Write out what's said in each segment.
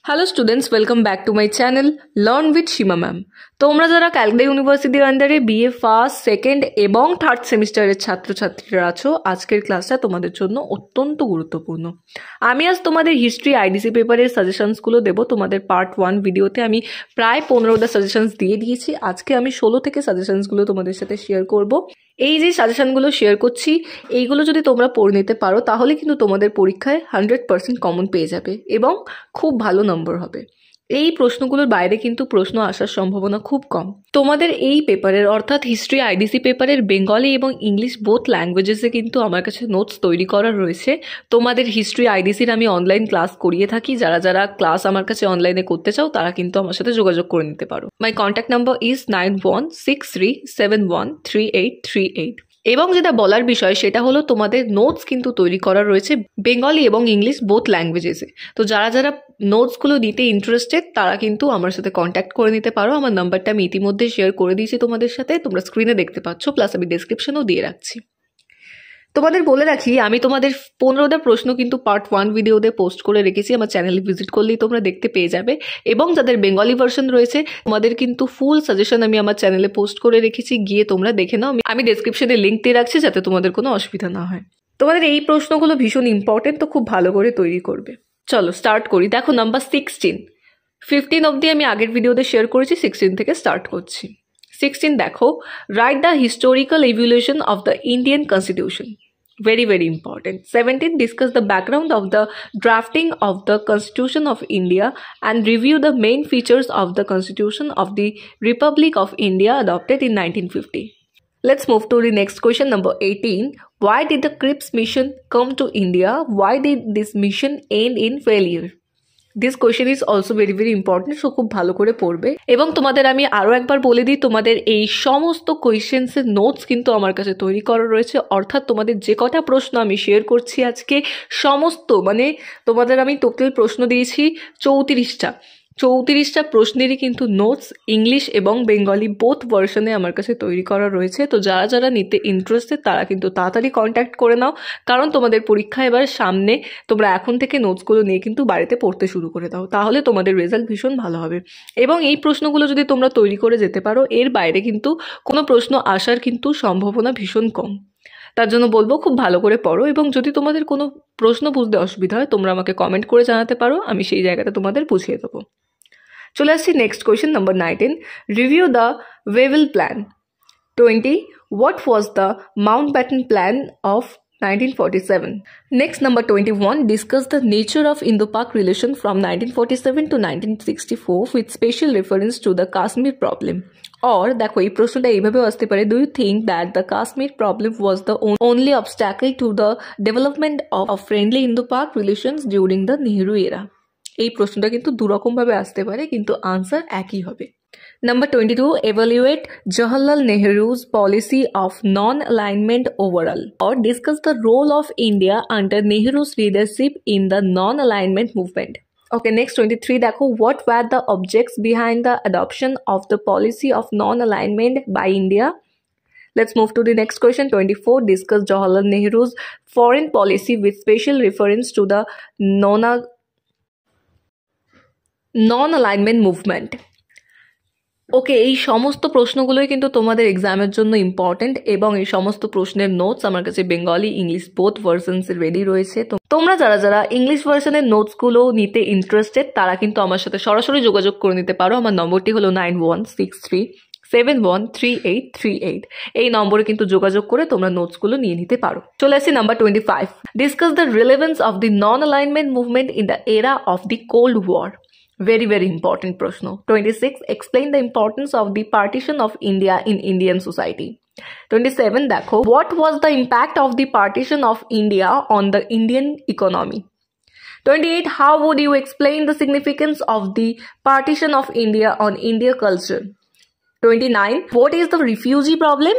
Hello students, welcome back to my channel learn with Seema ma'am. তোমরা যারা Calcutta ইউনিভার্সিটির আন্ডারে বিএ ফার্স্ট, সেকেন্ড এবং থার্ড সেমিস্টারের ছাত্রছাত্রীরা আছো, আজকের ক্লাসটা তোমাদের জন্য অত্যন্ত গুরুত্বপূর্ণ। আমি আজ তোমাদের হিস্ট্রি আইডিসি পেপারের সাজেশনসগুলো দেবো। তোমাদের পার্ট 1 ভিডিওতে আমি প্রায় 15টা সাজেশনস দিয়ে দিয়েছি। আজকে আমি 16 থেকে সাজেশনসগুলো তোমাদের সাথে শেয়ার করব। এই যে সাজেশনগুলো শেয়ার করছি, এইগুলো যদি তোমরা পড়ে নিতে পারো তাহলে কিন্তু তোমাদের পরীক্ষায় 100% কমন পেয়ে যাবে এবং খুব ভালো নম্বর হবে। এই প্রশ্নগুলোর বাইরে কিন্তু প্রশ্ন আসার সম্ভাবনা খুব কম। তোমাদের এই পেপারের অর্থাৎ হিস্ট্রি আইডিসি পেপারের বেঙ্গলি এবং ইংলিশ বোথ ল্যাঙ্গুয়েজেসে কিন্তু আমার কাছে নোটস তৈরি করা রয়েছে। তোমাদের হিস্ট্রি আইডিসির আমি অনলাইন ক্লাস করিয়ে থাকি। যারা যারা ক্লাস আমার কাছে অনলাইনে করতে চাও তারা কিন্তু আমার সাথে যোগাযোগ করে নিতে পারো। মাই কন্ট্যাক্ট নাম্বার ইজ 9163713838। এবং যেটা বলার বিষয় সেটা হলো তোমাদের নোটস কিন্তু তৈরি করা রয়েছে বেঙ্গলি এবং ইংলিশ বোথ ল্যাঙ্গুয়েজেসে। তো যারা যারা নোটসগুলো নিতে ইন্টারেস্টেড তারা কিন্তু আমার সাথে কন্ট্যাক্ট করে নিতে পারো। আমার নাম্বারটা আমি ইতিমধ্যে শেয়ার করে দিয়েছি তোমাদের সাথে, তোমরা স্ক্রিনে দেখতে পাচ্ছ, প্লাস আমি ডেসক্রিপশনও দিয়ে রাখছি। তোমাদের বলে রাখি, আমি তোমাদের 15টা প্রশ্ন কিন্তু পার্ট 1 ভিডিওতে পোস্ট করে রেখেছি। আমার চ্যানেলে ভিজিট করলেই তোমরা দেখতে পেয়ে যাবে। এবং যাদের বেঙ্গলি ভার্সন রয়েছে তোমাদের কিন্তু ফুল সাজেশন আমি আমার চ্যানেলে পোস্ট করে রেখেছি, গিয়ে তোমরা দেখে নাও। আমি ডেসক্রিপশনে লিঙ্ক দিয়ে রাখছি যাতে তোমাদের কোনো অসুবিধা না হয়। তোমাদের এই প্রশ্নগুলো ভীষণ ইম্পর্টেন্ট, তো খুব ভালো করে তৈরি করবে। চলো স্টার্ট করি। দেখো নাম্বার 16, 15 অবধি আমি আগের ভিডিওতে শেয়ার করেছি, 16 থেকে স্টার্ট করছি। 16 দেখো, write the historical evolution of the Indian constitution. Very, very important. 17, discuss the background of the drafting of the Constitution of India and review the main features of the Constitution of the Republic of India adopted in 1950. Let's move to the next question, number 18. Why did the Cripps mission come to India? Why did this mission end in failure? This question is also very very important, so খুব ভালো করে পড়বে। এবং তোমাদের আমি আরও একবার বলে দিই, তোমাদের এই সমস্ত কোয়েশ্চেন্সের নোটস কিন্তু আমার কাছে তৈরি করা রয়েছে। অর্থাৎ তোমাদের যে কটা প্রশ্ন আমি শেয়ার করছি আজকে, সমস্ত তোমাদের আমি টোটাল প্রশ্ন দিয়েছি 34টা প্রশ্নেরই কিন্তু নোটস ইংলিশ এবং বেঙ্গলি বোথ ভার্সনে আমার কাছে তৈরি করা রয়েছে। তো যারা যারা নিতে ইন্টারেস্টেড তারা কিন্তু তাড়াতাড়ি কন্ট্যাক্ট করে নাও, কারণ তোমাদের পরীক্ষা এবার সামনে। তোমরা এখন থেকে নোটসগুলো নিয়ে কিন্তু বাড়িতে পড়তে শুরু করে দাও, তাহলে তোমাদের রেজাল্ট ভীষণ ভালো হবে। এবং এই প্রশ্নগুলো যদি তোমরা তৈরি করে যেতে পারো, এর বাইরে কিন্তু কোনো প্রশ্ন আসার কিন্তু সম্ভাবনা ভীষণ কম। তার জন্য বলবো খুব ভালো করে পড়ো। এবং যদি তোমাদের কোনো প্রশ্ন বুঝতে অসুবিধা হয় তোমরা আমাকে কমেন্ট করে জানাতে পারো, আমি সেই জায়গাটা তোমাদের বুঝিয়ে দেবো। চলে আসছি next question, number 19. Review the Wavell plan. 20. What was the Mountbatten Plan of 1947? Next, number 21. Discuss the nature of Indo-Pak relation from 1947 to 1964 with special reference to the Kashmir problem. Or দেখো এই প্রশ্নটা এইভাবেও আসতে পারে, do you think that the Kashmir problem was the only obstacle to the development of friendly Indo-Pak relations during the Nehru era? এই প্রশ্নটা কিন্তু দুরকমভাবে আসতে পারে, কিন্তু আনসার একই হবে। Number 22, evaluate Jawaharlal Nehru's policy of non-alignment overall, or discuss the role of India under Nehru's leadership in the non-alignment movement. Okay, next 23, দেখো, what were the objects behind the adoption of the policy of non-alignment by India? Let's move to the next question, 24. Discuss Jawaharlal Nehru's foreign policy with special reference to the non-alignment movement. ওকে, এই সমস্ত প্রশ্নগুলোই কিন্তু তোমাদের এক্সামের জন্য important এবং এই সমস্ত প্রশ্নের নোটস আমার কাছে Bengali English both versions ready রয়েছে। তো তোমরা যারা যারা ইংলিশ ভার্সনের নোটসগুলো নিতে ইন্টারেস্টেড তারা কিন্তু আমার সাথে সরাসরি যোগাযোগ করে নিতে পারো। আমার নম্বরটি হলো 9163713838। এই নম্বরে কিন্তু যোগাযোগ করে তোমরা নোটসগুলো নিয়ে নিতে পারো। চলে আসি number 25. Discuss the relevance of the non alignment movement in the era of the cold war. Very, very important প্রশ্ন। 26. Explain the importance of the partition of India in Indian society. 27. দেখো, what was the impact of the partition of India on the Indian economy? 28. How would you explain the significance of the partition of India on India culture? 29. What is the refugee problem?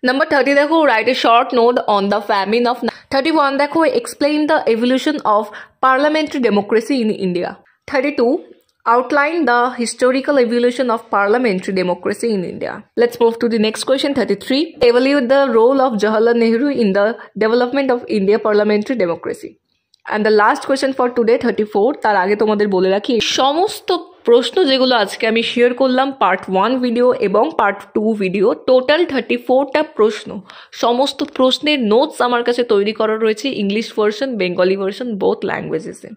Number 30, দেখো, write a short note on the famine of 31. দেখো, explain the evolution of parliamentary democracy in India. 32. Outline the historical evolution of parliamentary democracy in India. Let's move to the next question, 33. Evaluate the role of Jawaharlal Nehru in the development of India parliamentary democracy. And the last question for today 34, তার আগে তোমাদের বলে রাখি সমস্ত প্রশ্ন যেগুলো আজকে আমি শেয়ার করলাম পার্ট 1 ভিডিও এবং পার্ট 2 ভিডিও, টোটাল 34টা প্রশ্ন, সমস্ত প্রশ্নের নোটস আমার কাছে তৈরি করা রয়েছে English version, Bengali version, both ল্যাঙ্গুয়েজেসে।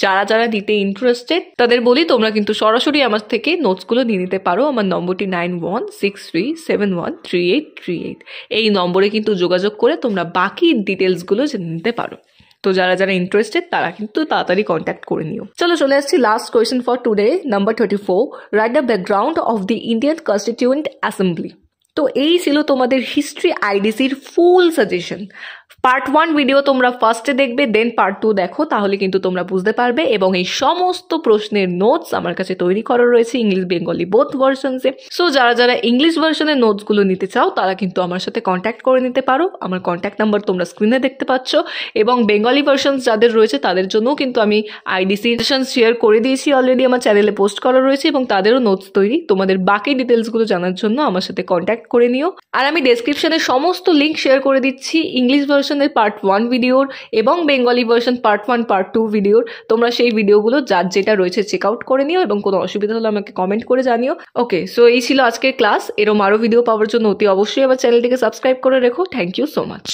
যারা যারা দিতে ইন্টারেস্টেড তাদের বলি তোমরা কিন্তু সরাসরি আমার থেকে নোটসগুলো নিয়ে নিতে পারো। আমার নম্বরটি 9163713838, এই নম্বরে কিন্তু যোগাযোগ করে তোমরা বাকি ডিটেলসগুলো জেনে নিতে পারো। তো যারা যারা ইন্টারেস্টেড তারা কিন্তু তাড়াতাড়ি কন্ট্যাক্ট করে নিও। চলো চলে আসছি last question for today, number 34, write the background of the Indian constituent assembly. তো এই ছিল তোমাদের হিস্ট্রি আইডিসির ফুল সাজেশন। পার্ট 1 ভিডিও তোমরা ফার্স্টে দেখবে, দেন পার্ট 2 দেখো, তাহলে কিন্তু তোমরা বুঝতে পারবে। এবং এই সমস্ত প্রশ্নের নোটস আমার কাছে তৈরি করা রয়েছে ইংলিশ বেঙ্গলি বোথ ভার্সনসে। সো যারা যারা ইংলিশ ভার্সনের নোটসগুলো নিতে চাও তারা কিন্তু আমার সাথে কন্ট্যাক্ট করে নিতে পারো। আমার কন্ট্যাক্ট নাম্বার তোমরা স্ক্রিনে দেখতে পাচ্ছ। এবং বেঙ্গলি ভার্সনস যাদের রয়েছে তাদের জন্যও কিন্তু আমি আইডিসি সেশন শেয়ার করে দিয়েছি, অলরেডি আমার চ্যানেলে পোস্ট করা রয়েছে এবং তাদেরও নোটস তৈরি। তোমাদের বাকি ডিটেলসগুলো জানার জন্য আমার সাথে কন্ট্যাক্ট করে নিও। আর আমি ডেসক্রিপশনে সমস্ত লিঙ্ক শেয়ার করে দিচ্ছি ইংলিশ ভার্সনের পার্ট 1 ভিডিওর এবং বেঙ্গলি ভার্সন পার্ট 1 পার্ট 2 ভিডিওর। তোমরা সেই ভিডিওগুলো যার যেটা রয়েছে চেক আউট করে নিও এবং কোনো অসুবিধা হলে আমাকে কমেন্ট করে জানিও। ওকে, সো এই ছিল আজকের ক্লাস। এরকম আরও ভিডিও পাওয়ার জন্য অতি অবশ্যই আমার চ্যানেলটিকে সাবস্ক্রাইব করে রেখো। Thank you so much.